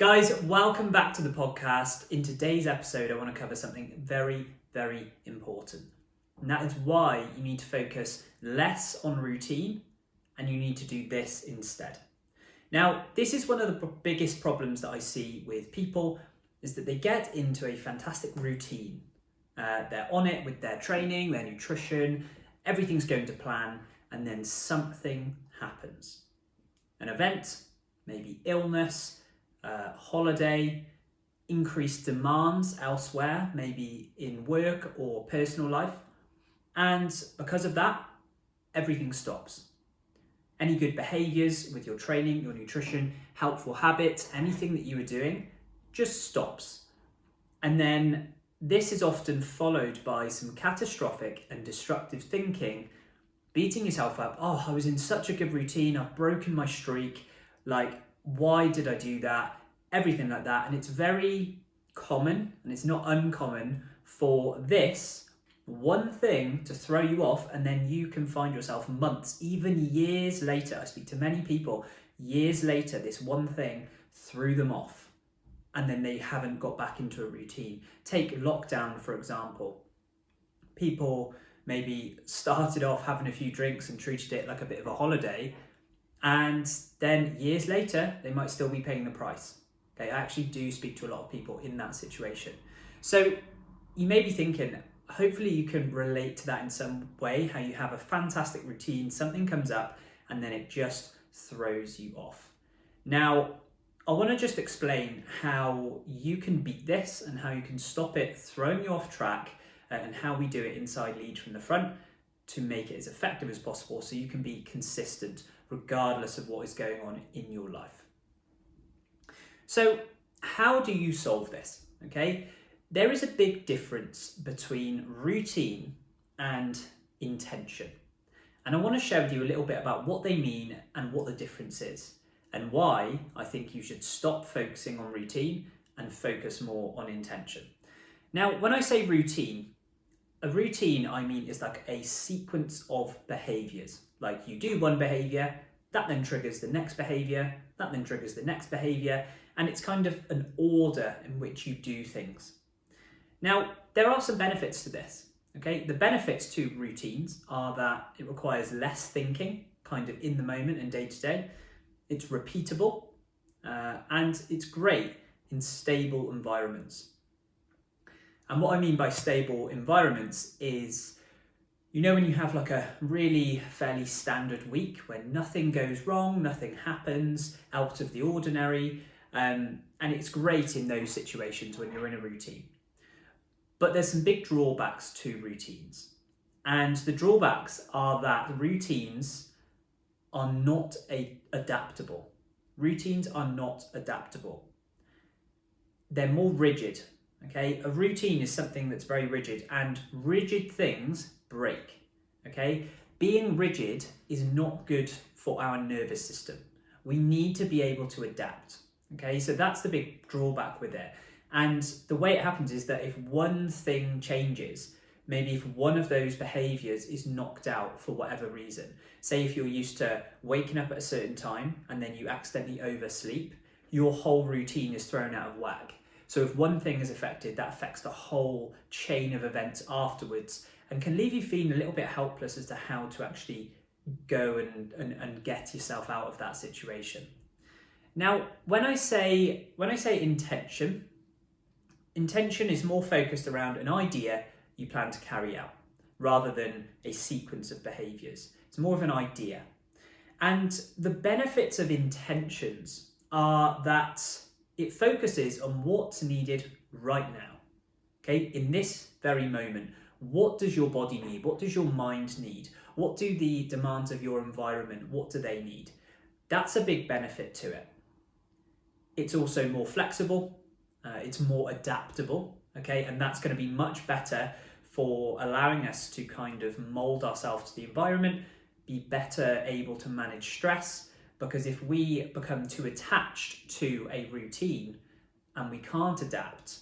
Guys, welcome back to the podcast. In today's episode, I want to cover something very, very important. And that is why you need to focus less on routine and you need to do this instead. Now, this is one of the biggest problems that I see with people is that they get into a fantastic routine. They're on it with their training, their nutrition, everything's going to plan, and then something happens. An event, maybe illness, holiday, increased demands elsewhere, maybe in work or personal life. And because of that, everything stops. Any good behaviors with your training, your nutrition, helpful habits, anything that you were doing just stops. And then this is often followed by some catastrophic and destructive thinking, beating yourself up. Oh, I was in such a good routine. I've broken my streak. Why did I do that? Everything like that. And it's very common, and it's not uncommon, for this one thing to throw you off, and then you can find yourself months, even years later. I speak to many people, years later, this one thing threw them off, and then they haven't got back into a routine. Take lockdown, for example. People maybe started off having a few drinks and treated it like a bit of a holiday, and then years later, they might still be paying the price. Okay, I actually do speak to a lot of people in that situation. So you may be thinking, hopefully you can relate to that in some way, how you have a fantastic routine, something comes up, and then it just throws you off. Now, I want to just explain how you can beat this and how you can stop it throwing you off track, and how we do it inside Lead from the Front to make it as effective as possible so you can be consistent regardless of what is going on in your life. So how do you solve this? Okay, there is a big difference between routine and intention. And I want to share with you a little bit about what they mean and what the difference is, and why I think you should stop focusing on routine and focus more on intention. Now, when I say routine, a routine, I mean, is like a sequence of behaviors. Like you do one behavior, that then triggers the next behavior, that then triggers the next behavior, and it's kind of an order in which you do things. Now, there are some benefits to this, okay? The benefits to routines are that it requires less thinking, kind of in the moment and day to day. It's repeatable, and it's great in stable environments. And what I mean by stable environments is, you know, when you have like a really fairly standard week when nothing goes wrong, nothing happens out of the ordinary, and it's great in those situations when you're in a routine. But there's some big drawbacks to routines. And the drawbacks are that routines are not adaptable. Routines are not adaptable. They're more rigid. Okay, a routine is something that's very rigid, and rigid things break. Okay, being rigid is not good for our nervous system. We need to be able to adapt. Okay, so that's the big drawback with it. And the way it happens is that if one thing changes, maybe if one of those behaviors is knocked out for whatever reason, say if you're used to waking up at a certain time and then you accidentally oversleep, your whole routine is thrown out of whack. So if one thing is affected, that affects the whole chain of events afterwards and can leave you feeling a little bit helpless as to how to actually go and get yourself out of that situation. Now, when I say intention is more focused around an idea you plan to carry out rather than a sequence of behaviors. It's more of an idea. And the benefits of intentions are that it focuses on what's needed right now, okay? In this very moment, what does your body need? What does your mind need? What do the demands of your environment, what do they need? That's a big benefit to it. It's also more flexible, it's more adaptable, okay? And that's going to be much better for allowing us to kind of mold ourselves to the environment, be better able to manage stress, because if we become too attached to a routine and we can't adapt,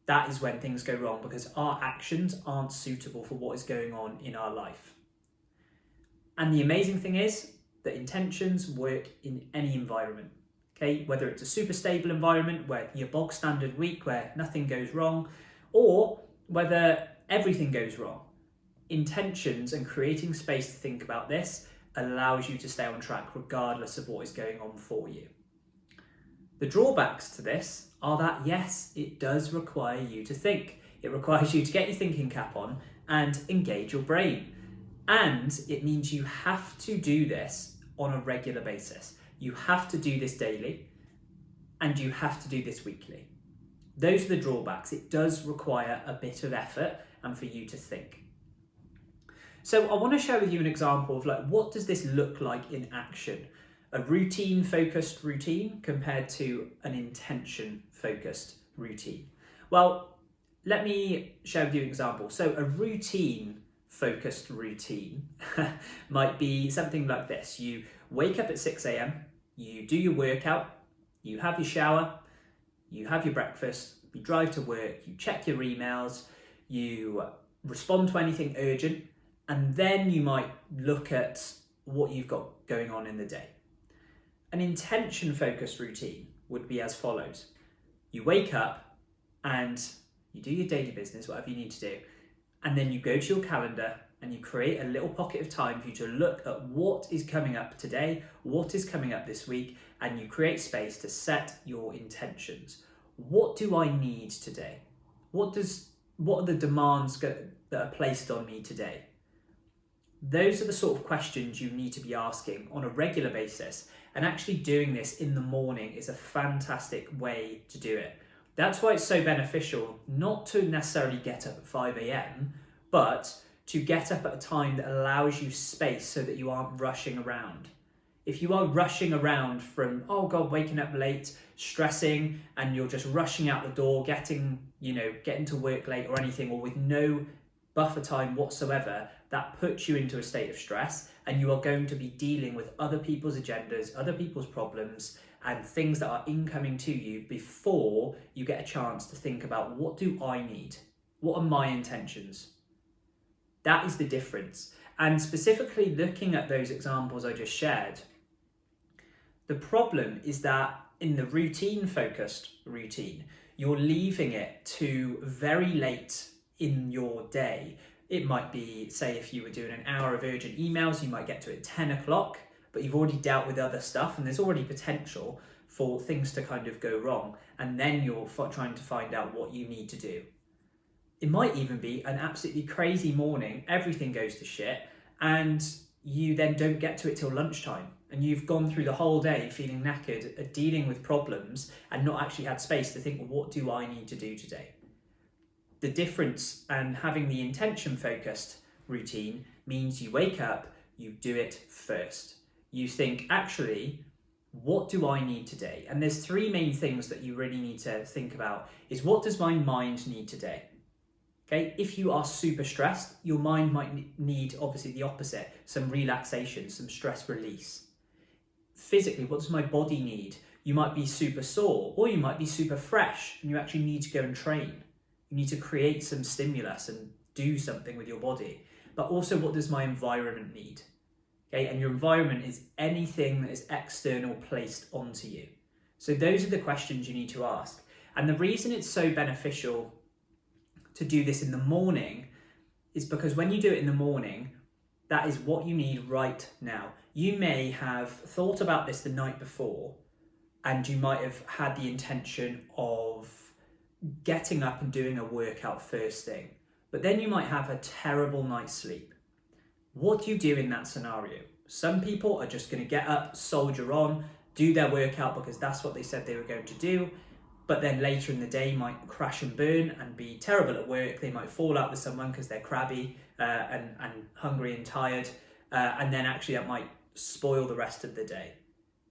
that is when things go wrong, because our actions aren't suitable for what is going on in our life. And the amazing thing is that intentions work in any environment. Okay, whether it's a super stable environment where your bog standard week where nothing goes wrong, or whether everything goes wrong. Intentions and creating space to think about this allows you to stay on track regardless of what is going on for you. The drawbacks to this are that yes, it does require you to think. It requires you to get your thinking cap on and engage your brain. And it means you have to do this on a regular basis. You have to do this daily and you have to do this weekly. Those are the drawbacks. It does require a bit of effort and for you to think. So I want to share with you an example of what does this look like in action? A routine focused routine compared to an intention focused routine. Well, let me share with you an example. So a routine focused routine might be something like this. You wake up at 6 a.m, you do your workout, you have your shower, you have your breakfast, you drive to work, you check your emails, you respond to anything urgent, and then you might look at what you've got going on in the day. An intention focused routine would be as follows. You wake up and you do your daily business, whatever you need to do, and then you go to your calendar and you create a little pocket of time for you to look at what is coming up today, what is coming up this week, and you create space to set your intentions. What do I need today? What are the demands that are placed on me today? Those are the sort of questions you need to be asking on a regular basis, and actually doing this in the morning is a fantastic way to do it. That's why it's so beneficial not to necessarily get up at 5 a.m, but to get up at a time that allows you space so that you aren't rushing around. If you are rushing around from, oh God, waking up late, stressing, and you're just rushing out the door, getting to work late or anything, or with no buffer time whatsoever, that puts you into a state of stress, and you are going to be dealing with other people's agendas, other people's problems, and things that are incoming to you before you get a chance to think about, what do I need? What are my intentions? That is the difference. And specifically looking at those examples I just shared, the problem is that in the routine focused routine, you're leaving it to very late in your day. It might be, say, if you were doing an hour of urgent emails, you might get to it at 10 o'clock, but you've already dealt with other stuff and there's already potential for things to kind of go wrong. And then you're trying to find out what you need to do. It might even be an absolutely crazy morning, everything goes to shit, and you then don't get to it till lunchtime. And you've gone through the whole day feeling knackered, dealing with problems, and not actually had space to think, well, what do I need to do today? The difference and having the intention focused routine means you wake up, you do it first. You think, actually, what do I need today? And there's three main things that you really need to think about is, what does my mind need today? Okay, if you are super stressed, your mind might need obviously the opposite, some relaxation, some stress release. Physically, what does my body need? You might be super sore, or you might be super fresh and you actually need to go and train. You need to create some stimulus and do something with your body. But also, what does my environment need? Okay, and your environment is anything that is external placed onto you. So those are the questions you need to ask. And the reason it's so beneficial to do this in the morning is because when you do it in the morning, that is what you need right now. You may have thought about this the night before, and you might have had the intention of getting up and doing a workout first thing, but then you might have a terrible night's sleep. What do you do in that scenario? Some people are just going to get up, soldier on, do their workout because that's what they said they were going to do, but then later in the day might crash and burn and be terrible at work. They might fall out with someone because they're crabby and hungry and tired, and then actually that might spoil the rest of the day.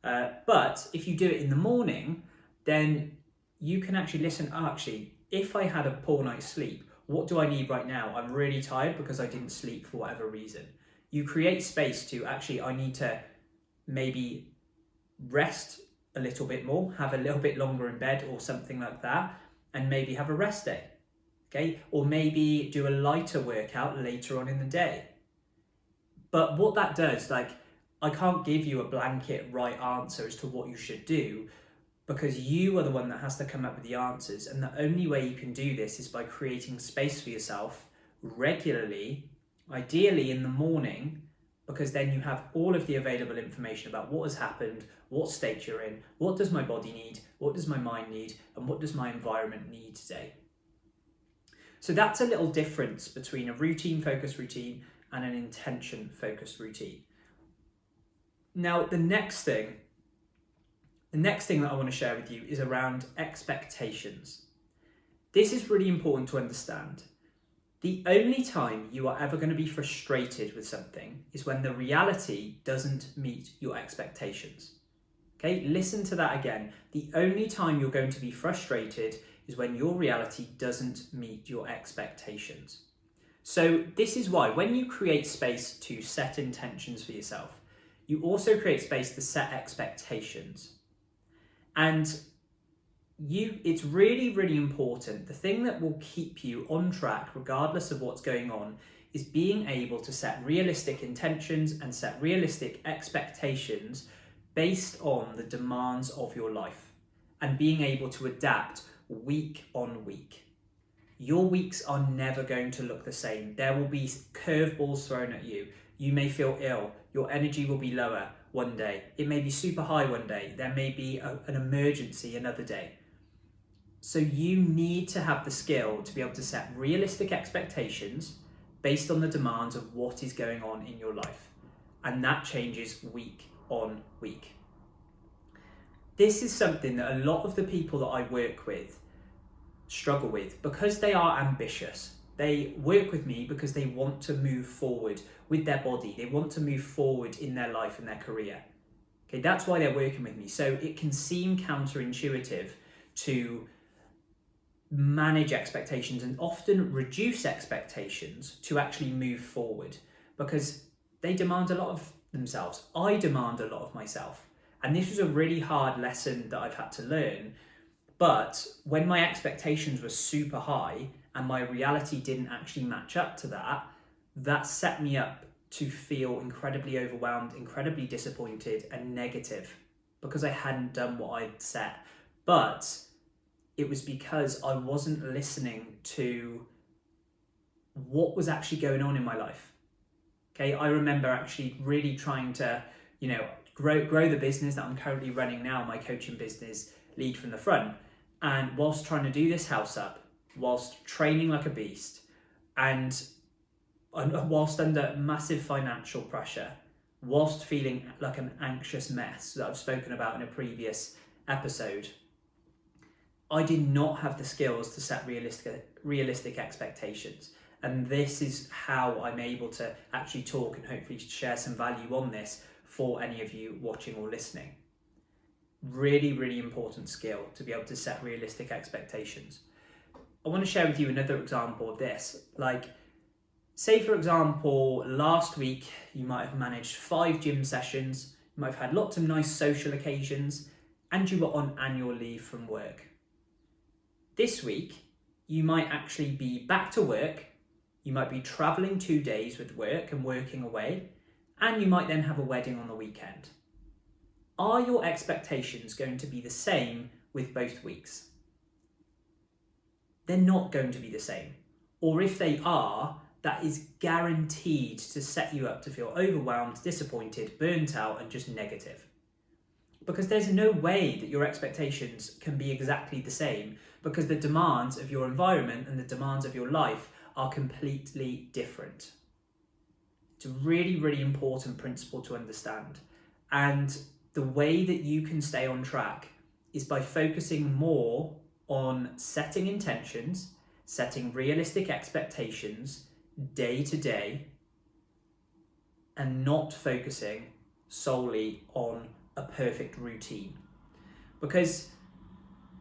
But if you do it in the morning, then you can actually listen, actually, if I had a poor night's sleep, what do I need right now? I'm really tired because I didn't sleep for whatever reason. You create space to actually, I need to maybe rest a little bit more, have a little bit longer in bed or something like that, and maybe have a rest day, okay? Or maybe do a lighter workout later on in the day. But what that does, I can't give you a blanket right answer as to what you should do, because you are the one that has to come up with the answers. And the only way you can do this is by creating space for yourself regularly, ideally in the morning, because then you have all of the available information about what has happened, what state you're in, what does my body need, what does my mind need, and what does my environment need today. So that's a little difference between a routine-focused routine and an intention-focused routine. Now, the next thing that I want to share with you is around expectations. This is really important to understand. The only time you are ever going to be frustrated with something is when the reality doesn't meet your expectations. Okay, listen to that again. The only time you're going to be frustrated is when your reality doesn't meet your expectations. So this is why when you create space to set intentions for yourself, you also create space to set expectations. And it's really, really important. The thing that will keep you on track, regardless of what's going on, is being able to set realistic intentions and set realistic expectations based on the demands of your life and being able to adapt week on week. Your weeks are never going to look the same. There will be curveballs thrown at you. You may feel ill. Your energy will be lower one day. It may be super high one day. There may be an emergency another day. So you need to have the skill to be able to set realistic expectations based on the demands of what is going on in your life. And that changes week on week. This is something that a lot of the people that I work with struggle with because they are ambitious. They work with me because they want to move forward with their body. They want to move forward in their life and their career. Okay, that's why they're working with me. So it can seem counterintuitive to manage expectations and often reduce expectations to actually move forward because they demand a lot of themselves. I demand a lot of myself. And this was a really hard lesson that I've had to learn. But when my expectations were super high and my reality didn't actually match up to that, that set me up to feel incredibly overwhelmed, incredibly disappointed and negative because I hadn't done what I'd set. But it was because I wasn't listening to what was actually going on in my life. Okay, I remember actually really trying to, grow the business that I'm currently running now, my coaching business, Lead from the Front. And whilst trying to do this house up, whilst training like a beast, and whilst under massive financial pressure, whilst feeling like an anxious mess that I've spoken about in a previous episode, I did not have the skills to set realistic expectations. And this is how I'm able to actually talk and hopefully share some value on this for any of you watching or listening. Really, really important skill to be able to set realistic expectations. I want to share with you another example of this. Like, say for example, last week you might have managed 5 gym sessions, you might have had lots of nice social occasions, and you were on annual leave from work. This week, you might actually be back to work, you might be traveling 2 days with work and working away, and you might then have a wedding on the weekend. Are your expectations going to be the same with both weeks? They're not going to be the same. Or if they are, that is guaranteed to set you up to feel overwhelmed, disappointed, burnt out, and just negative. Because there's no way that your expectations can be exactly the same because the demands of your environment and the demands of your life are completely different. It's a really, really important principle to understand. And the way that you can stay on track is by focusing more on setting intentions, setting realistic expectations day to day, and not focusing solely on a perfect routine. Because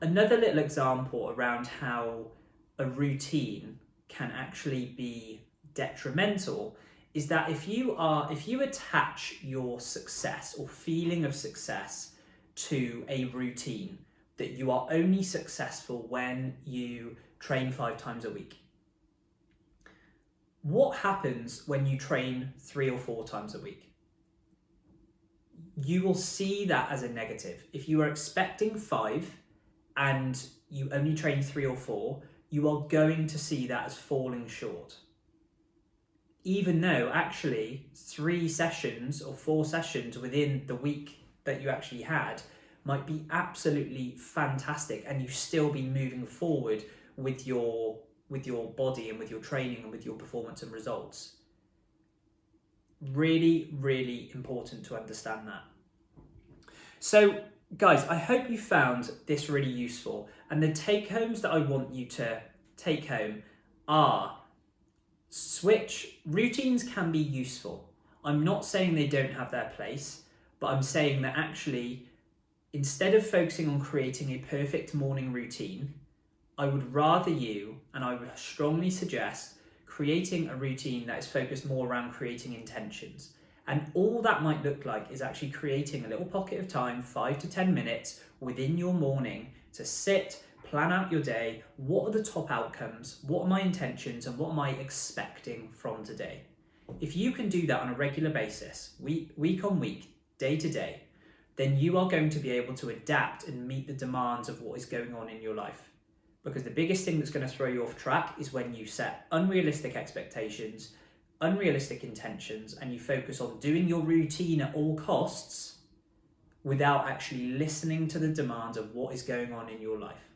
another little example around how a routine can actually be detrimental is that if you attach your success or feeling of success to a routine, that you are only successful when you train 5 times a week. What happens when you train 3 or 4 times a week? you will see that as a negative. If you are expecting 5 and you only train 3 or 4, you are going to see that as falling short. Even though actually 3 sessions or 4 sessions within the week that you actually had might be absolutely fantastic, and you still be moving forward with your body and with your training and with your performance and results. Really, really important to understand that. So guys, I hope you found this really useful, and the take homes that I want you to take home are: routines can be useful. I'm not saying they don't have their place, but I'm saying that actually, instead of focusing on creating a perfect morning routine, I would rather and I would strongly suggest creating a routine that is focused more around creating intentions. And all that might look like is actually creating a little pocket of time, 5 to 10 minutes within your morning, to sit, plan out your day. What are the top outcomes? What are my intentions? And what am I expecting from today? If you can do that on a regular basis, week on week, day to day, then you are going to be able to adapt and meet the demands of what is going on in your life. Because the biggest thing that's going to throw you off track is when you set unrealistic expectations, unrealistic intentions, and you focus on doing your routine at all costs without actually listening to the demands of what is going on in your life.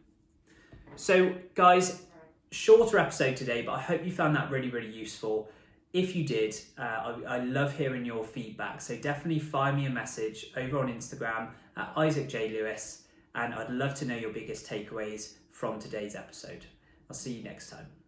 So guys, shorter episode today, but I hope you found that really, really useful. If you did, I love hearing your feedback. So definitely fire me a message over on Instagram at Isaac J. Lewis, and I'd love to know your biggest takeaways from today's episode. I'll see you next time.